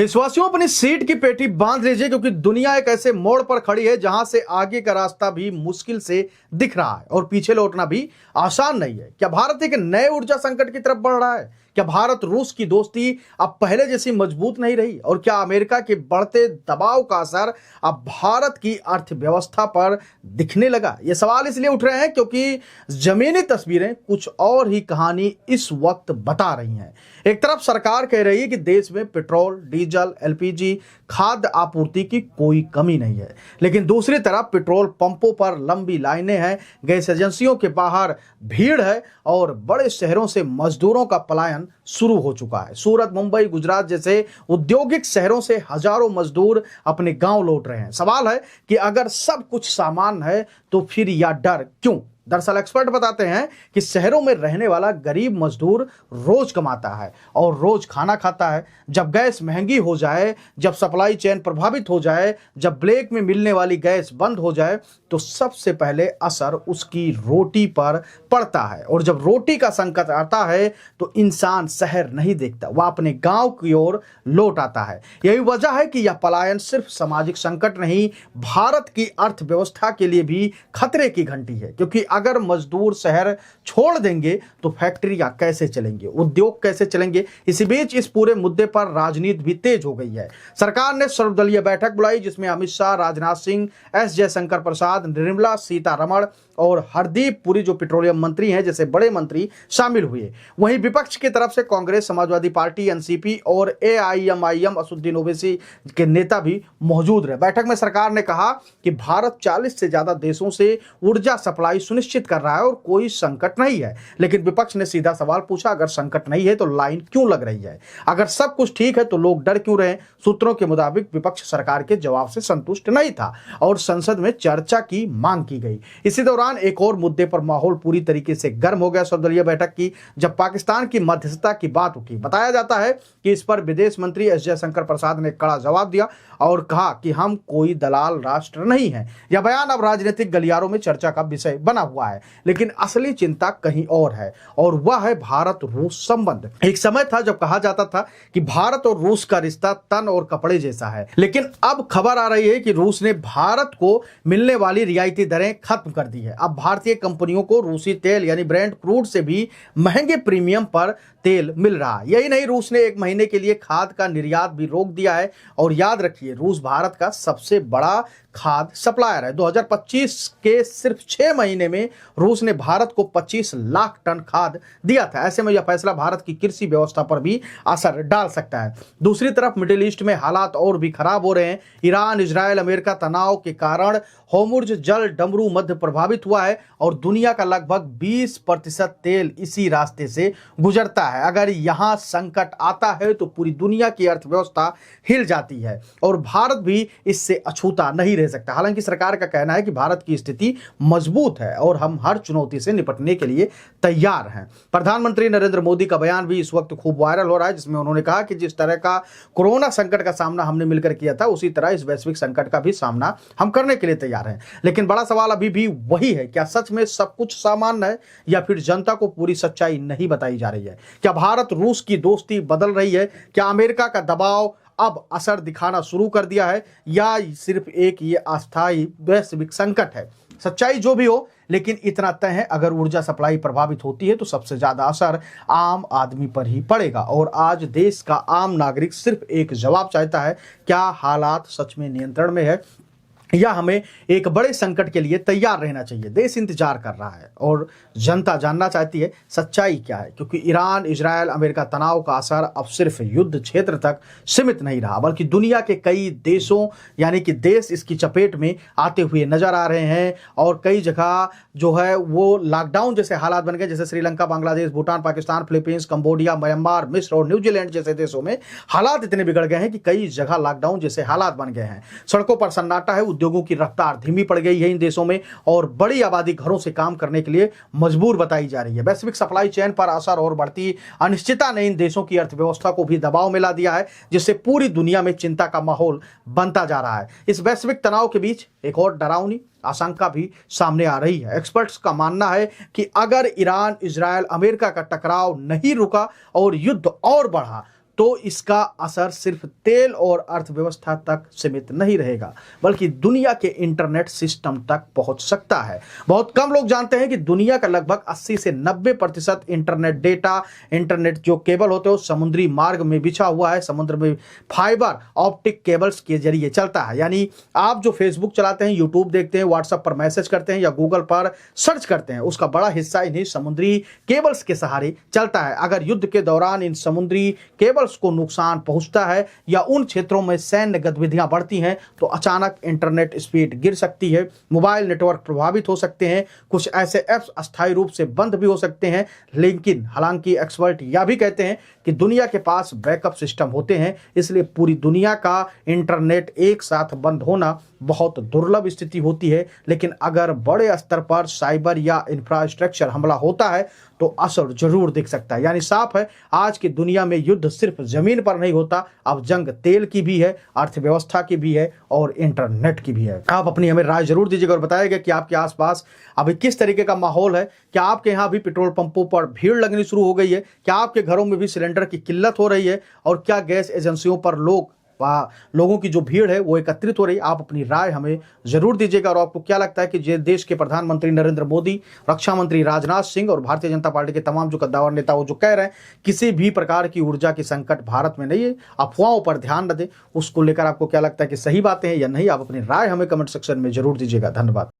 देशवासियों अपनी सीट की पेटी बांध लीजिए क्योंकि दुनिया एक ऐसे मोड़ पर खड़ी है जहां से आगे का रास्ता भी मुश्किल से दिख रहा है और पीछे लौटना भी आसान नहीं है। क्या भारत एक नए ऊर्जा संकट की तरफ बढ़ रहा है? क्या भारत रूस की दोस्ती अब पहले जैसी मजबूत नहीं रही? और क्या अमेरिका के बढ़ते दबाव का असर अब भारत की अर्थव्यवस्था पर दिखने लगा? ये सवाल इसलिए उठ रहे हैं क्योंकि जमीनी तस्वीरें कुछ और ही कहानी इस वक्त बता रही हैं। एक तरफ सरकार कह रही है कि देश में पेट्रोल, डीजल, एलपीजी, खाद्य आपूर्ति की कोई कमी नहीं है, लेकिन दूसरी तरफ पेट्रोल पंपों पर लंबी लाइनें हैं, गैस एजेंसियों के बाहर भीड़ है और बड़े शहरों से मजदूरों का पलायन शुरू हो चुका है। सूरत, मुंबई, गुजरात जैसे औद्योगिक शहरों से हजारों मजदूर अपने गांव लौट रहे हैं। सवाल है कि अगर सब कुछ सामान्य है तो फिर यह डर क्यों? दरअसल एक्सपर्ट बताते हैं कि शहरों में रहने वाला गरीब मजदूर रोज कमाता है और रोज खाना खाता है। जब गैस महंगी हो जाए, जब सप्लाई चेन प्रभावित हो जाए, जब ब्लैक में मिलने वाली गैस बंद हो जाए तो सबसे पहले असर उसकी रोटी पर पड़ता है। और जब रोटी का संकट आता है तो इंसान शहर नहीं देखता, वह अपने गांव की ओर लौट आता है। यही वजह है कि यह पलायन सिर्फ सामाजिक संकट नहीं, भारत की अर्थव्यवस्था के लिए भी खतरे की घंटी है। क्योंकि अगर मजदूर शहर छोड़ देंगे तो फैक्ट्रियां कैसे चलेंगे, उद्योग कैसे चलेंगे? इसी बीच इस पूरे मुद्दे पर राजनीति भी तेज हो गई है। सरकार ने सर्वदलीय बैठक बुलाई जिसमें अमित शाह, राजनाथ सिंह, एस जयशंकर प्रसाद, निर्मला सीतारमण और हरदीप पुरी जो पेट्रोलियम मंत्री हैं जैसे बड़े मंत्री शामिल हुए। वहीं विपक्ष की तरफ से कांग्रेस, समाजवादी पार्टी, एनसीपी और एआईएमआईएम असदुद्दीन ओवैसी के नेता भी मौजूद रहे। बैठक में सरकार ने कहा कि भारत 40 से ज्यादा देशों से ऊर्जा सप्लाई सुनिश्चित कर रहा है और कोई संकट नहीं है। लेकिन विपक्ष ने सीधा सवाल पूछा, अगर संकट नहीं है तो लाइन क्यों लग रही है? अगर सब कुछ ठीक है तो लोग डर क्यों रहे? सूत्रों के मुताबिक विपक्ष सरकार के जवाब से संतुष्ट नहीं था और संसद में चर्चा की मांग की गई। इसी दौरान एक और मुद्दे पर माहौल पूरी तरीके से गर्म हो गया सर्वदलीय बैठक की, जब पाकिस्तान की मध्यस्थता की बात उठी। बताया जाता है कि इस पर विदेश मंत्री एस जयशंकर प्रसाद ने कड़ा जवाब दिया और कहा कि हम कोई दलाल राष्ट्र नहीं है। यह बयान अब राजनीतिक गलियारों में चर्चा का विषय बना हुआ है, लेकिन असली चिंता कहीं और है और वह है भारत रूस संबंध। एक समय था जब कहा जाता था कि भारत और रूस का रिश्ता तन और कपड़े जैसा है, लेकिन अब खबर आ रही है कि रूस ने भारत को मिलने वाली रियायती दरें खत्म कर दी है। अब भारतीय कंपनियों को रूसी तेल यानी ब्रेंट क्रूड से भी महंगे प्रीमियम पर तेल मिल रहा है। यही नहीं, रूस ने 1 महीने के लिए खाद्य का निर्यात भी रोक दिया है। और याद रखिए, रूस भारत का सबसे बड़ा खाद्य सप्लायर है। 2025 के सिर्फ 6 महीने में रूस ने भारत को 25 लाख टन खाद्य दिया था। ऐसे में यह फैसला भारत की कृषि व्यवस्था पर भी असर डाल सकता है। दूसरी तरफ मिडिल ईस्ट में हालात और भी खराब हो रहे हैं। ईरान, इजराइल, अमेरिका तनाव के कारण होर्मुज जल डमरू मध्य प्रभावित हुआ है और दुनिया का लगभग 20% तेल इसी रास्ते से गुजरता है। अगर यहां संकट आता है तो पूरी दुनिया की अर्थव्यवस्था हिल जाती है और भारत भी इससे अछूता नहीं रह सकता। हालांकि सरकार का कहना है कि भारत की स्थिति मजबूत है और हम हर चुनौती से निपटने के लिए तैयार हैं। प्रधानमंत्री नरेंद्र मोदी का बयान भी इस वक्त खूब वायरल हो रहा है, जिसमें उन्होंने कहा कि जिस तरह का कोरोना संकट का सामना हमने मिलकर किया था, उसी तरह इस वैश्विक संकट का भी सामना हम करने के लिए तैयार हैं। लेकिन बड़ा सवाल अभी भी वही है, क्या सच में सब कुछ सामान्य है या फिर जनता को पूरी सच्चाई नहीं बताई जा रही है? क्या भारत रूस की दोस्ती बदल रही है? क्या अमेरिका का दबाव अब असर दिखाना शुरू कर दिया है या सिर्फ एक ये अस्थायी वैश्विक संकट है? सच्चाई जो भी हो, लेकिन इतना तय है, अगर ऊर्जा सप्लाई प्रभावित होती है तो सबसे ज्यादा असर आम आदमी पर ही पड़ेगा। और आज देश का आम नागरिक सिर्फ एक जवाब चाहता है, क्या हालात सच में नियंत्रण में है या हमें एक बड़े संकट के लिए तैयार रहना चाहिए? देश इंतजार कर रहा है और जनता जानना चाहती है सच्चाई क्या है, क्योंकि ईरान, इजराइल, अमेरिका तनाव का असर अब सिर्फ युद्ध क्षेत्र तक सीमित नहीं रहा, बल्कि दुनिया के कई देशों यानी कि देश इसकी चपेट में आते हुए नजर आ रहे हैं। और कई जगह जो है वो लॉकडाउन जैसे हालात बन गए, जैसे Sri Lanka, Bangladesh, Bhutan, Pakistan, Philippines, Cambodia, Myanmar, मिस्र और न्यूजीलैंड जैसे देशों में हालात इतने बिगड़ गए हैं कि कई जगह लॉकडाउन जैसे हालात बन गए हैं। सड़कों पर सन्नाटा है, उद्योगों की रफ्तार धीमी पड़ गई है इन देशों में और बड़ी आबादी घरों से काम करने के लिए मजबूर बताई जा रही है। वैश्विक सप्लाई चेन पर असर और बढ़ती अनिश्चितता ने इन देशों की अर्थव्यवस्था को भी दबाव में ला दिया है, जिससे पूरी दुनिया में चिंता का माहौल बनता जा रहा है। इस वैश्विक तनाव के बीच एक और डरावनी आशंका भी सामने आ रही है। एक्सपर्ट्स का मानना है कि अगर ईरान, इजराइल, अमेरिका का टकराव नहीं रुका और युद्ध और बढ़ा तो इसका असर सिर्फ तेल और अर्थव्यवस्था तक सीमित नहीं रहेगा, बल्कि दुनिया के इंटरनेट सिस्टम तक पहुंच सकता है। बहुत कम लोग जानते हैं कि दुनिया का लगभग 80 से 90% इंटरनेट डेटा, इंटरनेट जो केबल होते हैं, समुद्री मार्ग में बिछा हुआ है, समुद्र में फाइबर ऑप्टिक केबल्स के जरिए चलता है। यानी आप जो फेसबुक चलाते हैं, यूट्यूब देखते हैं, व्हाट्सएप पर मैसेज करते हैं या गूगल पर सर्च करते हैं, उसका बड़ा हिस्सा इन्हीं समुद्री केबल्स के सहारे चलता है। अगर युद्ध के दौरान इन समुद्री केबल्स को नुकसान पहुंचता है या उन क्षेत्रों में सैन्य गतिविधियां बढ़ती हैं, तो अचानक इंटरनेट स्पीड गिर सकती है, मोबाइल नेटवर्क प्रभावित हो सकते हैं, कुछ ऐसे ऐप्स अस्थायी रूप से बंद भी हो सकते हैं। लेकिन हालांकि एक्सपर्ट यह भी कहते हैं कि दुनिया के पास बैकअप सिस्टम होते हैं, इसलिए पूरी दुनिया का इंटरनेट एक साथ बंद होना बहुत दुर्लभ स्थिति होती है। लेकिन अगर बड़े स्तर पर साइबर या इंफ्रास्ट्रक्चर हमला होता है तो असर जरूर दिख सकता है। यानी साफ है, आज की दुनिया में युद्ध सिर्फ जमीन पर नहीं होता, अब जंग तेल की भी है, अर्थव्यवस्था की भी है और इंटरनेट की भी है। आप अपनी हमें राय जरूर दीजिएगा और बताइएगा कि आपके आसपास अभी किस तरीके का माहौल है। क्या आपके यहाँ भी पेट्रोल पंपों पर भीड़ लगनी शुरू हो गई है? क्या आपके घरों में भी सिलेंडर की किल्लत हो रही है? और क्या गैस एजेंसियों पर लोगों की जो भीड़ है वो एकत्रित हो रही? आप अपनी राय हमें जरूर दीजिएगा। और आपको क्या लगता है कि जो देश के प्रधानमंत्री नरेंद्र मोदी, रक्षा मंत्री राजनाथ सिंह और भारतीय जनता पार्टी के तमाम जो कद्दावर नेता वो जो कह रहे हैं किसी भी प्रकार की ऊर्जा की संकट भारत में नहीं है, अफवाहों पर ध्यान न दें, उसको लेकर आपको क्या लगता है कि सही बातें हैं या नहीं? आप अपनी राय हमें कमेंट सेक्शन में जरूर दीजिएगा। धन्यवाद।